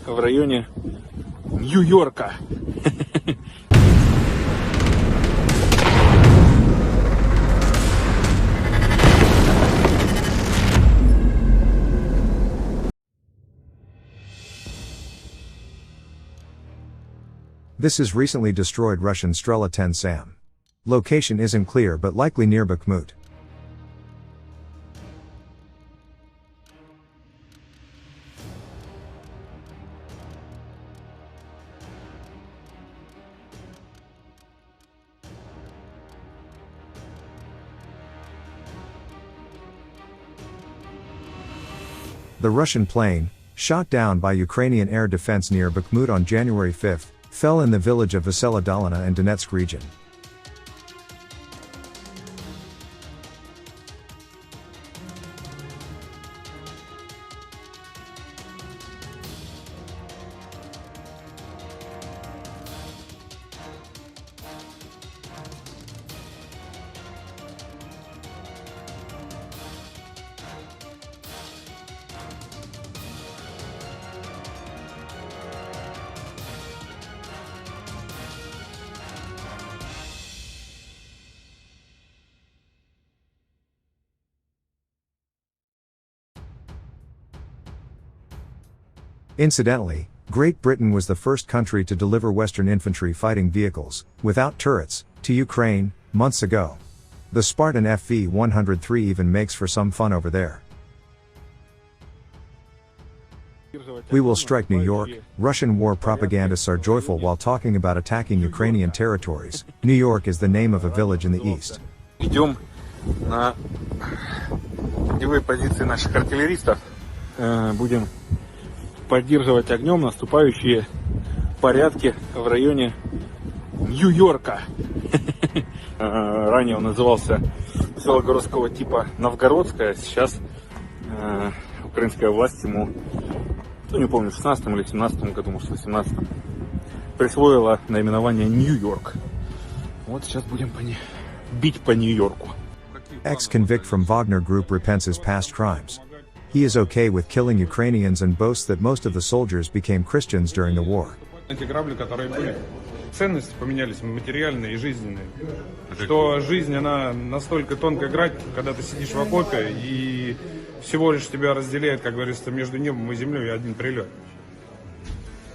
в районе Нью-Йорка. This is recently destroyed Russian Strela 10 SAM. Location isn't clear but likely near Bakhmut. The Russian plane, shot down by Ukrainian air defense near Bakhmut on January 5, fell in the village of Vesela Dolina in Donetsk region. Incidentally, Great Britain was the first country to deliver Western infantry fighting vehicles, without turrets, to Ukraine, months ago. The Spartan FV-103 even makes for some fun over there. We will strike New York. Russian war propagandists are joyful while talking about attacking Ukrainian territories. New York is the name of a village in the east. Идем на огневые позиции наших артиллеристов. Будем поддерживать огнем наступающие порядки в районе Нью-Йорка. Ранее он назывался поселок городского типа Новгородская, сейчас украинская власть ему, не помню, в 16 или 17 году, может в 18, присвоила наименование Нью-Йорк. Вот сейчас будем бить по Нью-Йорку. Ex-convict from Wagner Group repents his past crimes. He is okay with killing Ukrainians and boasts that most of the soldiers became Christians during the war. Эти грабли, которые были, ценности поменялись, материальные и жизненные. Что жизнь, она настолько тонкая грань, когда ты сидишь в окопе и всего лишь тебя разделяет, как говорится, между небом и землей один прилет.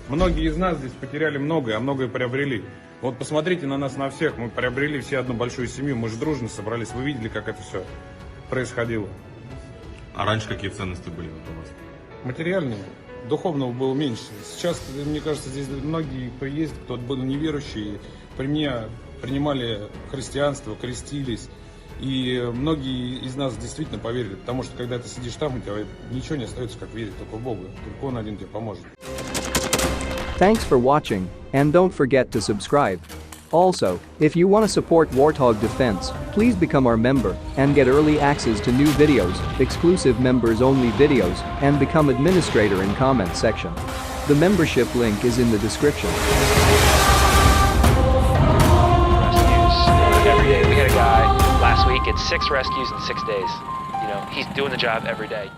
Многие из нас здесь потеряли многое, а многое приобрели. Вот посмотрите на нас, на всех, мы приобрели все одну большую семью, мы же дружно собрались, вы видели, как это все происходило. А раньше какие ценности были у вас? Материальные. Духовного было меньше. Сейчас, мне кажется, здесь многие, кто есть, кто был неверующий, принимали христианство, крестились. И многие из нас действительно поверили. Потому что, когда ты сидишь там, у тебя ничего не остается, как верить только в Бога. Только Он один тебе поможет. Thanks for watching, and don't forget to subscribe. Also, if you want to support Warthog Defense, please become our member and get early access to new videos, exclusive members-only videos, and become administrator in comment section. The membership link is in the description. Rescues every day. We had a guy last week, it's 6 rescues in 6 days. You know, he's doing the job every day.